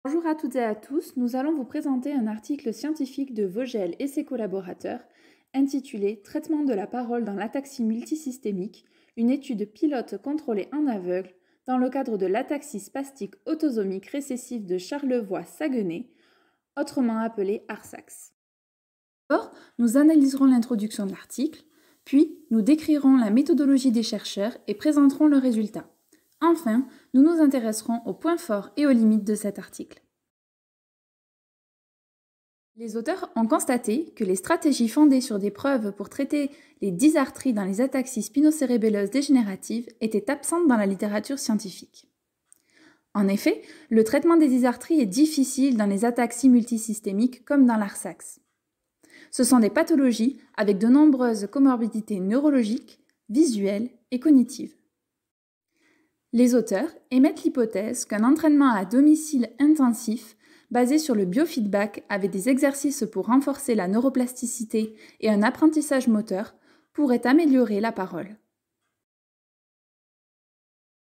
Bonjour à toutes et à tous, nous allons vous présenter un article scientifique de Vogel et ses collaborateurs intitulé Traitement de la parole dans l'ataxie multisystémique, une étude pilote contrôlée en aveugle dans le cadre de l'ataxie spastique autosomique récessive de Charlevoix-Saguenay, autrement appelée ARSAX. D'abord, nous analyserons l'introduction de l'article, puis nous décrirons la méthodologie des chercheurs et présenterons le résultat. Enfin, nous nous intéresserons aux points forts et aux limites de cet article. Les auteurs ont constaté que les stratégies fondées sur des preuves pour traiter les dysarthries dans les ataxies spinocérébelleuses dégénératives étaient absentes dans la littérature scientifique. En effet, le traitement des dysarthries est difficile dans les ataxies multisystémiques comme dans l'ARSAX. Ce sont des pathologies avec de nombreuses comorbidités neurologiques, visuelles et cognitives. Les auteurs émettent l'hypothèse qu'un entraînement à domicile intensif basé sur le biofeedback avec des exercices pour renforcer la neuroplasticité et un apprentissage moteur pourrait améliorer la parole.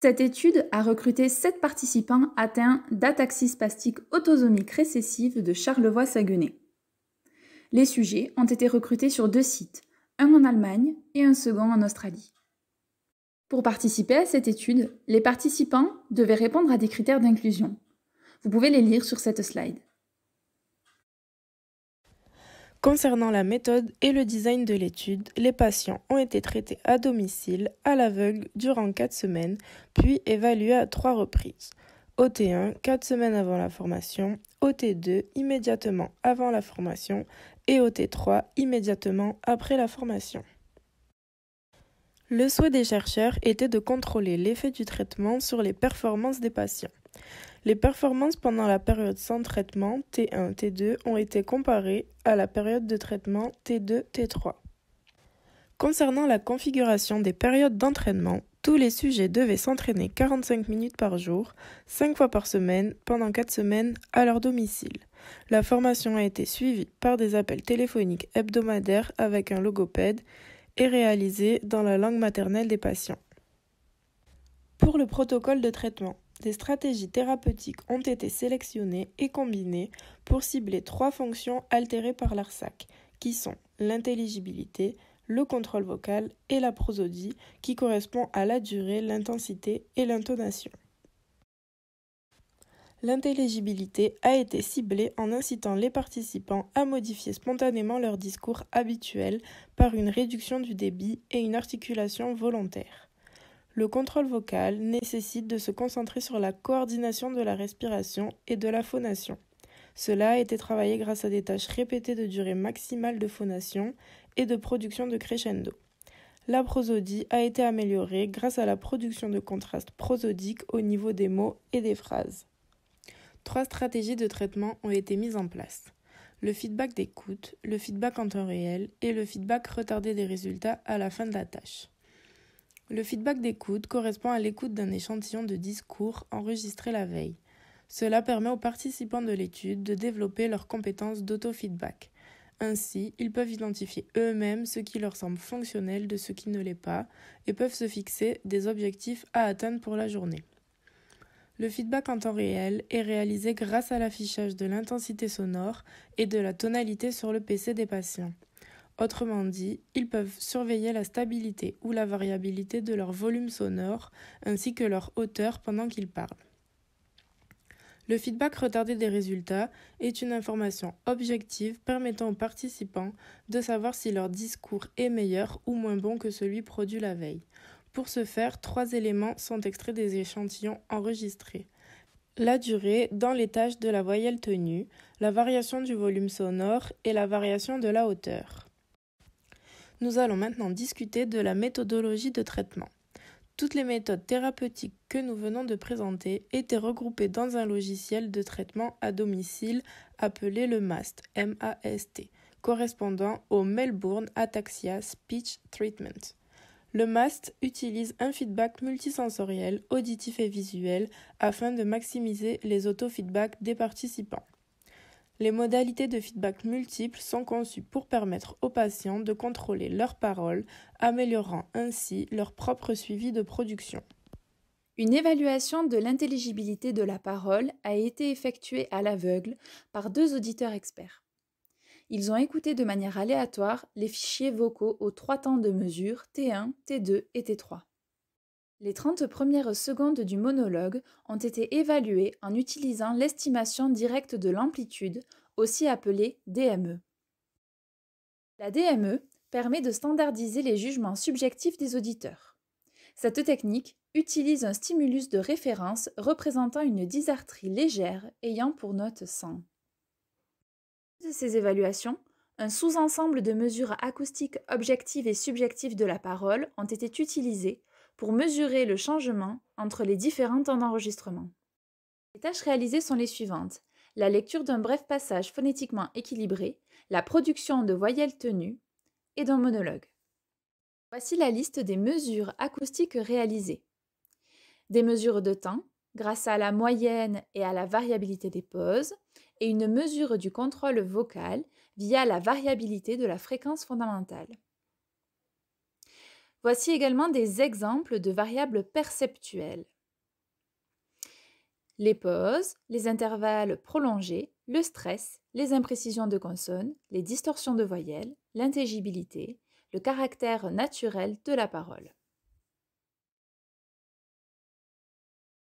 Cette étude a recruté 7 participants atteints d'ataxie spastique autosomique récessive de Charlevoix-Saguenay. Les sujets ont été recrutés sur 2 sites, un en Allemagne et un second en Australie. Pour participer à cette étude, les participants devaient répondre à des critères d'inclusion. Vous pouvez les lire sur cette slide. Concernant la méthode et le design de l'étude, les patients ont été traités à domicile, à l'aveugle, durant 4 semaines, puis évalués à 3 reprises. OT1, 4 semaines avant la formation, OT2, immédiatement avant la formation, et OT3, immédiatement après la formation. Le souhait des chercheurs était de contrôler l'effet du traitement sur les performances des patients. Les performances pendant la période sans traitement, T1, T2, ont été comparées à la période de traitement T2, T3. Concernant la configuration des périodes d'entraînement, tous les sujets devaient s'entraîner 45 minutes par jour, 5 fois par semaine, pendant 4 semaines, à leur domicile. La formation a été suivie par des appels téléphoniques hebdomadaires avec un logopède et réalisée dans la langue maternelle des patients. Pour le protocole de traitement, des stratégies thérapeutiques ont été sélectionnées et combinées pour cibler 3 fonctions altérées par l'ARSAC, qui sont l'intelligibilité, le contrôle vocal et la prosodie, qui correspond à la durée, l'intensité et l'intonation. L'intelligibilité a été ciblée en incitant les participants à modifier spontanément leur discours habituel par une réduction du débit et une articulation volontaire. Le contrôle vocal nécessite de se concentrer sur la coordination de la respiration et de la phonation. Cela a été travaillé grâce à des tâches répétées de durée maximale de phonation et de production de crescendo. La prosodie a été améliorée grâce à la production de contrastes prosodiques au niveau des mots et des phrases. 3 stratégies de traitement ont été mises en place. Le feedback d'écoute, le feedback en temps réel et le feedback retardé des résultats à la fin de la tâche. Le feedback d'écoute correspond à l'écoute d'un échantillon de discours enregistré la veille. Cela permet aux participants de l'étude de développer leurs compétences d'autofeedback. Ainsi, ils peuvent identifier eux-mêmes ce qui leur semble fonctionnel de ce qui ne l'est pas et peuvent se fixer des objectifs à atteindre pour la journée. Le feedback en temps réel est réalisé grâce à l'affichage de l'intensité sonore et de la tonalité sur le PC des patients. Autrement dit, ils peuvent surveiller la stabilité ou la variabilité de leur volume sonore ainsi que leur hauteur pendant qu'ils parlent. Le feedback retardé des résultats est une information objective permettant aux participants de savoir si leur discours est meilleur ou moins bon que celui produit la veille. Pour ce faire, 3 éléments sont extraits des échantillons enregistrés. La durée dans les tâches de la voyelle tenue, la variation du volume sonore et la variation de la hauteur. Nous allons maintenant discuter de la méthodologie de traitement. Toutes les méthodes thérapeutiques que nous venons de présenter étaient regroupées dans un logiciel de traitement à domicile appelé le MAST, M-A-S-T, correspondant au Melbourne Ataxia Speech Treatment. Le MAST utilise un feedback multisensoriel, auditif et visuel afin de maximiser les autofeedbacks des participants. Les modalités de feedback multiples sont conçues pour permettre aux patients de contrôler leurs paroles, améliorant ainsi leur propre suivi de production. Une évaluation de l'intelligibilité de la parole a été effectuée à l'aveugle par 2 auditeurs experts. Ils ont écouté de manière aléatoire les fichiers vocaux aux 3 temps de mesure T1, T2 et T3. Les 30 premières secondes du monologue ont été évaluées en utilisant l'estimation directe de l'amplitude, aussi appelée DME. La DME permet de standardiser les jugements subjectifs des auditeurs. Cette technique utilise un stimulus de référence représentant une dysarthrie légère ayant pour note 100. De ces évaluations, un sous-ensemble de mesures acoustiques objectives et subjectives de la parole ont été utilisées pour mesurer le changement entre les différents temps d'enregistrement. Les tâches réalisées sont les suivantes: la lecture d'un bref passage phonétiquement équilibré, la production de voyelles tenues et d'un monologue. Voici la liste des mesures acoustiques réalisées. Des mesures de temps, grâce à la moyenne et à la variabilité des pauses, et une mesure du contrôle vocal via la variabilité de la fréquence fondamentale. Voici également des exemples de variables perceptuelles. Les pauses, les intervalles prolongés, le stress, les imprécisions de consonnes, les distorsions de voyelles, l'intelligibilité, le caractère naturel de la parole.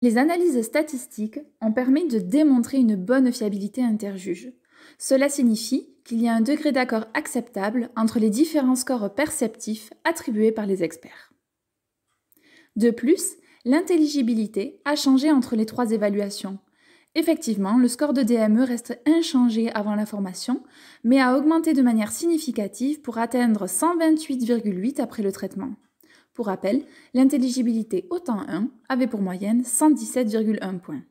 Les analyses statistiques ont permis de démontrer une bonne fiabilité interjuge. Cela signifie qu'il y a un degré d'accord acceptable entre les différents scores perceptifs attribués par les experts. De plus, l'intelligibilité a changé entre les 3 évaluations. Effectivement, le score de DME reste inchangé avant la formation, mais a augmenté de manière significative pour atteindre 128,8 après le traitement. Pour rappel, l'intelligibilité au temps 1 avait pour moyenne 117,1 points.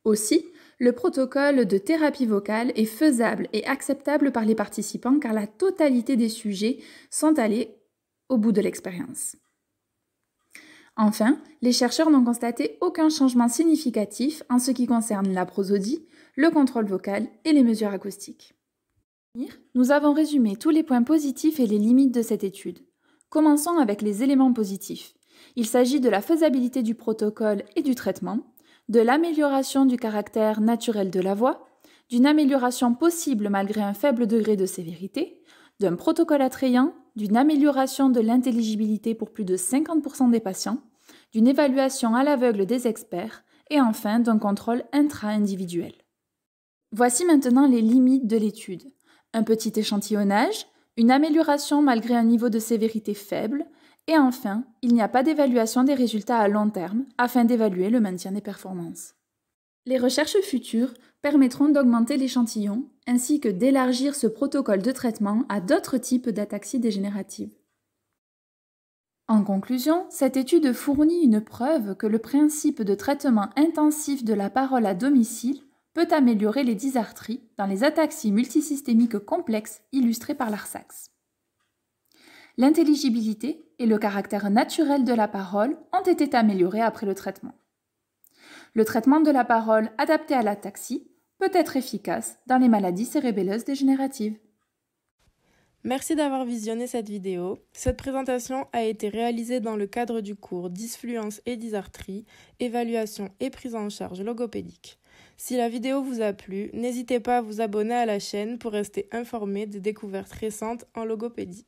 Aussi, le protocole de thérapie vocale est faisable et acceptable par les participants car la totalité des sujets sont allés au bout de l'expérience. Enfin, les chercheurs n'ont constaté aucun changement significatif en ce qui concerne la prosodie, le contrôle vocal et les mesures acoustiques. Nous avons résumé tous les points positifs et les limites de cette étude. Commençons avec les éléments positifs. Il s'agit de la faisabilité du protocole et du traitement, de l'amélioration du caractère naturel de la voix, d'une amélioration possible malgré un faible degré de sévérité, d'un protocole attrayant, d'une amélioration de l'intelligibilité pour plus de 50% des patients, d'une évaluation à l'aveugle des experts et enfin d'un contrôle intra-individuel. Voici maintenant les limites de l'étude. Un petit échantillonnage, une amélioration malgré un niveau de sévérité faible, et enfin, il n'y a pas d'évaluation des résultats à long terme afin d'évaluer le maintien des performances. Les recherches futures permettront d'augmenter l'échantillon ainsi que d'élargir ce protocole de traitement à d'autres types d'ataxies dégénératives. En conclusion, cette étude fournit une preuve que le principe de traitement intensif de la parole à domicile peut améliorer les dysarthries dans les ataxies multisystémiques complexes illustrées par l'ARSAX. L'intelligibilité et le caractère naturel de la parole ont été améliorés après le traitement. Le traitement de la parole adapté à l'ataxie peut être efficace dans les maladies cérébelleuses dégénératives. Merci d'avoir visionné cette vidéo. Cette présentation a été réalisée dans le cadre du cours Dysfluence et dysarthrie, évaluation et prise en charge logopédique. Si la vidéo vous a plu, n'hésitez pas à vous abonner à la chaîne pour rester informé des découvertes récentes en logopédie.